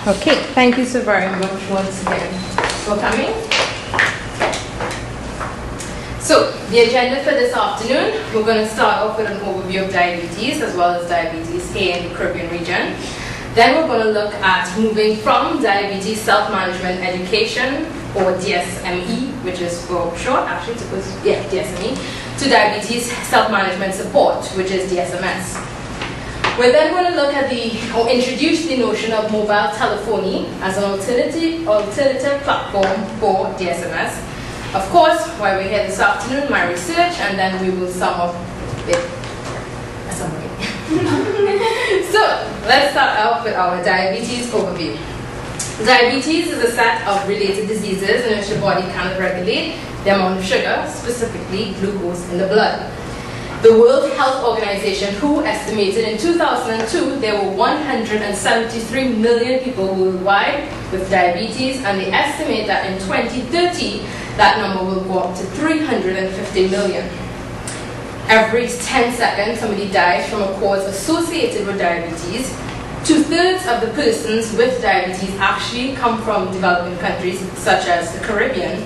Okay, thank you so very much once again for coming. So, the agenda for this afternoon, we're going to start off with an overview of diabetes as well as diabetes here in the Caribbean region. Then we're going to look at moving from diabetes self-management education, or DSME, which is for short, actually, DSME, to diabetes self-management support, which is DSMS. We're then going to look at or introduce the notion of mobile telephony as an alternative platform for DSMS. Of course, while we're here this afternoon, my research, and then we will sum up with a summary. So, let's start off with our diabetes overview. Diabetes is a set of related diseases in which the body cannot regulate the amount of sugar, specifically glucose, in the blood. The World Health Organization, WHO, estimated in 2002 there were 173 million people worldwide with diabetes, and they estimate that in 2030 that number will go up to 350 million. Every 10 seconds somebody dies from a cause associated with diabetes. 2/3 of the persons with diabetes actually come from developing countries such as the Caribbean.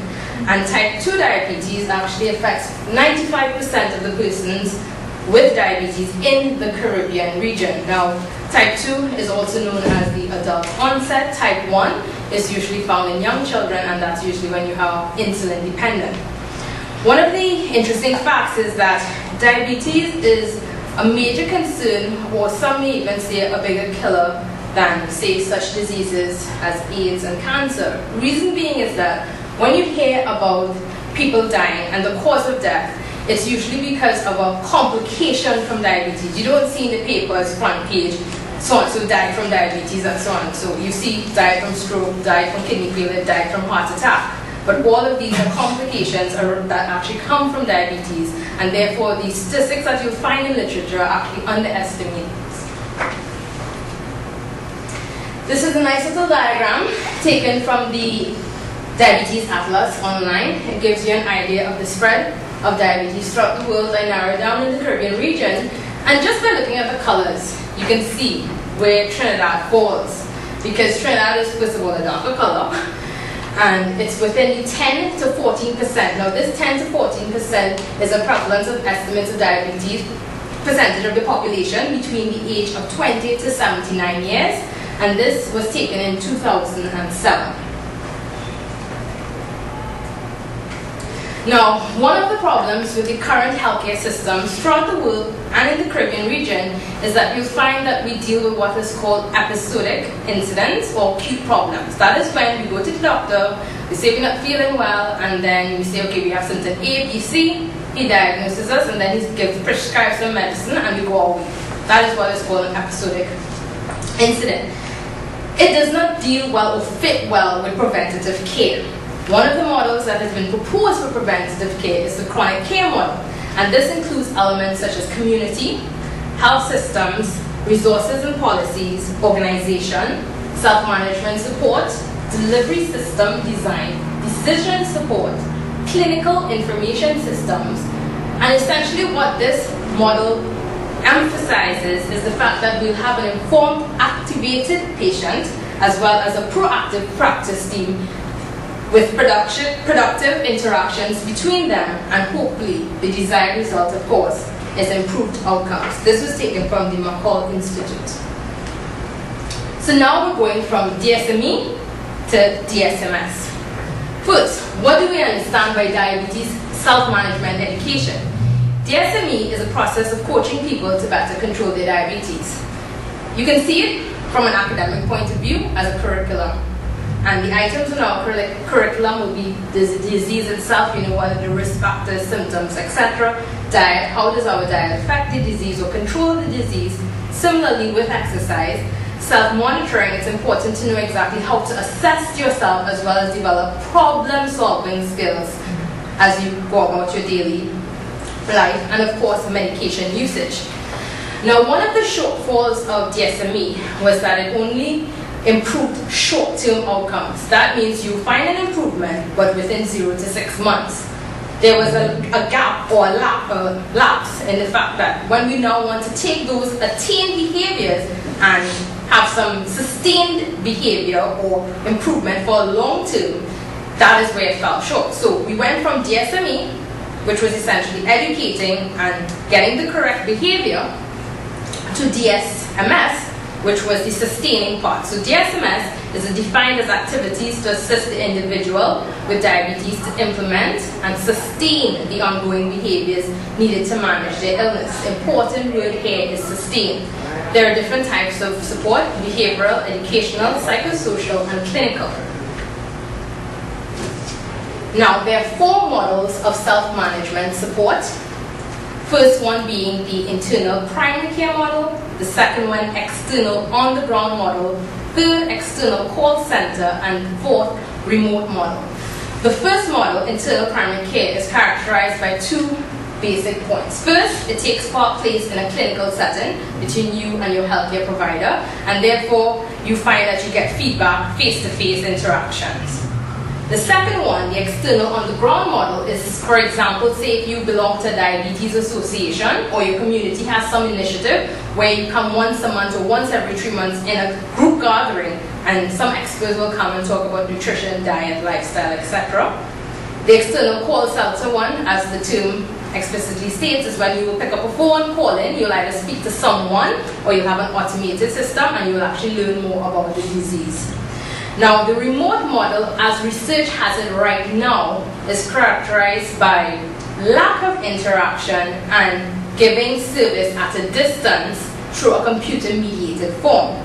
And type 2 diabetes actually affects 95% of the persons with diabetes in the Caribbean region. Now, type 2 is also known as the adult onset. Type 1 is usually found in young children, and that's usually when you are insulin dependent. One of the interesting facts is that diabetes is a major concern, or some may even say a bigger killer than, say, such diseases as AIDS and cancer. Reason being is that when you hear about people dying and the cause of death, it's usually because of a complication from diabetes. You don't see in the papers front page, so-and-so died from diabetes and so on. So you see died from stroke, died from kidney failure, died from heart attack. But all of these are complications that actually come from diabetes, and therefore the statistics that you'll find in literature are actually underestimated. This is a nice little diagram taken from the Diabetes Atlas online. It gives you an idea of the spread of diabetes throughout the world. I narrowed down in the Caribbean region, and just by looking at the colors, you can see where Trinidad falls, because Trinidad is, first of all, a darker color, and it's within the 10 to 14%. Now, this 10 to 14% is a prevalence of estimates of diabetes percentage of the population between the age of 20 to 79 years, and this was taken in 2007. Now, one of the problems with the current healthcare systems throughout the world and in the Caribbean region is that you'll find that we deal with what is called episodic incidents or acute problems. That is when we go to the doctor, we say we're not feeling well, and then we say, okay, we have symptom A, B, C, he diagnoses us, and then he prescribes some medicine, and we go all week. That is what is called an episodic incident. It does not deal well or fit well with preventative care. One of the models that has been proposed for preventative care is the chronic care model, and this includes elements such as community, health systems, resources and policies, organization, self-management support, delivery system design, decision support, clinical information systems, and essentially what this model emphasizes is the fact that we'll have an informed, activated patient as well as a proactive practice team with productive interactions between them, and hopefully the desired result, of course, is improved outcomes. This was taken from the McCall Institute. So now we're going from DSME to DSMS. First, what do we understand by diabetes self-management education? DSME is a process of coaching people to better control their diabetes. You can see it from an academic point of view as a curriculum. And the items in our curriculum will be the disease itself, you know, what are the risk factors, symptoms, etc. Diet, how does our diet affect the disease or control the disease? Similarly with exercise, self-monitoring, it's important to know exactly how to assess yourself as well as develop problem-solving skills as you go about your daily life, and of course medication usage. Now, one of the shortfalls of DSME was that it only improved short-term outcomes. That means you find an improvement, but within 0 to 6 months. There was a gap or a lapse in the fact that when we now want to take those attained behaviors and have some sustained behavior or improvement for a long term, that is where it fell short. So we went from DSME, which was essentially educating and getting the correct behavior, to DSMS, which was the sustaining part. So DSMS is defined as activities to assist the individual with diabetes to implement and sustain the ongoing behaviors needed to manage their illness. Important word here is sustain. There are different types of support: behavioral, educational, psychosocial, and clinical. Now, there are 4 models of self-management support. First one being the internal primary care model, the second one external on-the-ground model, third external call center, and fourth remote model. The first model, internal primary care, is characterized by 2 basic points. First, it takes place in a clinical setting between you and your healthcare provider, and therefore you find that you get feedback, face-to-face interactions. The second one, the external on-the-ground model, is, for example, say if you belong to a diabetes association or your community has some initiative where you come once a month or once every 3 months in a group gathering, and some experts will come and talk about nutrition, diet, lifestyle, etc. The external call center one, as the term explicitly states, is when you will pick up a phone, call in, you'll either speak to someone or you'll have an automated system and you will actually learn more about the disease. Now, the remote model, as research has it right now, is characterized by lack of interaction and giving service at a distance through a computer-mediated form.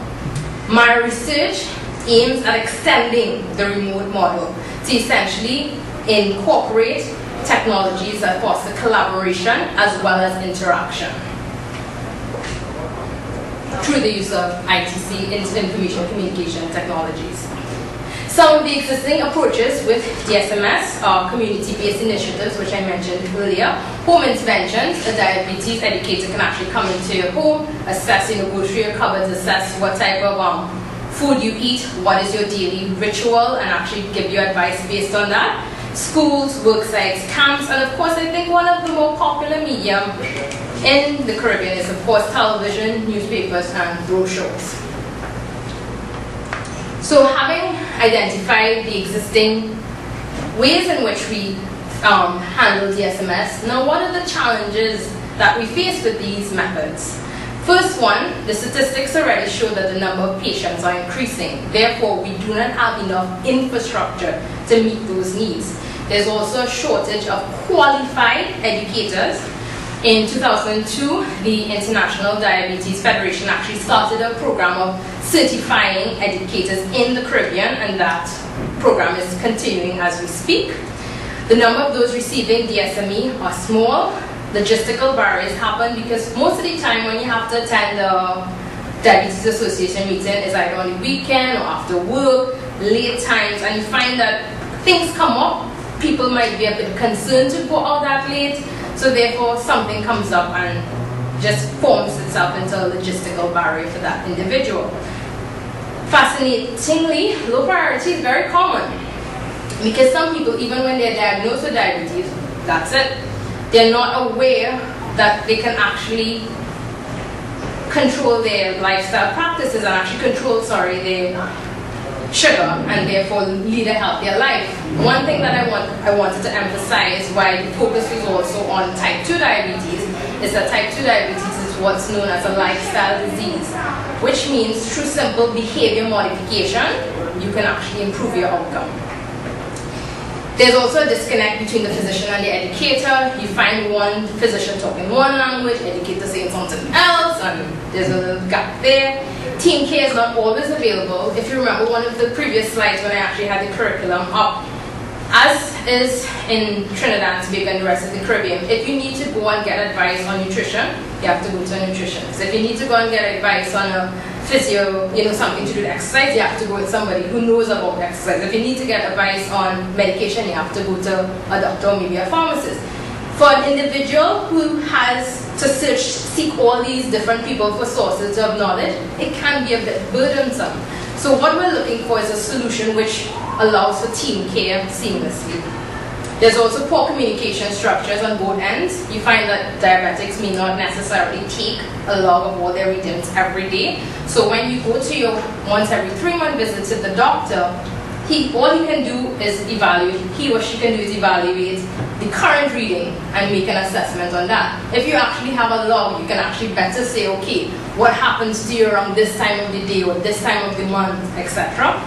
My research aims at extending the remote model to essentially incorporate technologies that foster collaboration as well as interaction through the use of ITC, information communication technologies. Some of the existing approaches with DSMS are community-based initiatives, which I mentioned earlier. Home interventions: a diabetes educator can actually come into your home, assess, go through your cupboards, assess what type of food you eat, what is your daily ritual, and actually give you advice based on that. Schools, work sites, camps, and of course I think one of the more popular media in the Caribbean is of course television, newspapers, and brochures. So having identified the existing ways in which we handle DSMS, now what are the challenges that we face with these methods? First one, the statistics already show that the number of patients are increasing. Therefore, we do not have enough infrastructure to meet those needs. There's also a shortage of qualified educators. In 2002, the International Diabetes Federation actually started a program of certifying educators in the Caribbean, and that program is continuing as we speak. The number of those receiving DSME are small. Logistical barriers happen because most of the time when you have to attend a Diabetes Association meeting is either on the weekend or after work, late times, and you find that things come up. People might be a bit concerned to go out that late, so therefore something comes up and just forms itself into a logistical barrier for that individual. Fascinatingly, low priority is very common because some people, even when they're diagnosed with diabetes, that's it. They're not aware that they can actually control their lifestyle practices and actually control, their sugar, and therefore lead a healthier life. One thing that I wanted to emphasize, why the focus was also on type 2 diabetes, is that type 2 diabetes is what's known as a lifestyle disease, which means through simple behavior modification, you can actually improve your outcome. There's also a disconnect between the physician and the educator. You find one physician talking one language, educator saying something else, and there's a little gap there. Team care is not always available. If you remember one of the previous slides when I actually had the curriculum up, as is in Trinidad, Tobago, and the rest of the Caribbean, if you need to go and get advice on nutrition, you have to go to a nutritionist. If you need to go and get advice on a physio, something to do with exercise, you have to go with somebody who knows about exercise. If you need to get advice on medication, you have to go to a doctor or maybe a pharmacist. For an individual who has to seek all these different people for sources of knowledge, it can be a bit burdensome. So what we're looking for is a solution which allows for team care seamlessly. There's also poor communication structures on both ends. You find that diabetics may not necessarily take a log of all their readings every day. So when you go to your once every 3-month visit to the doctor, all he can do is evaluate, he or she can do is evaluate the current reading and make an assessment on that. If you actually have a log, you can actually better say, okay, what happens to you around this time of the day or this time of the month, etc.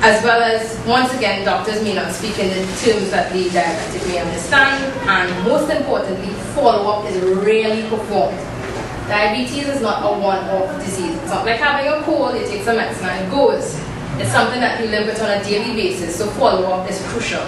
As well as, once again, doctors may not speak in the terms that the diabetic may understand, and most importantly, follow-up is rarely performed. Diabetes is not a one-off disease. It's not like having a cold, you take some medicine and it goes. It's something that you live with on a daily basis, so follow-up is crucial.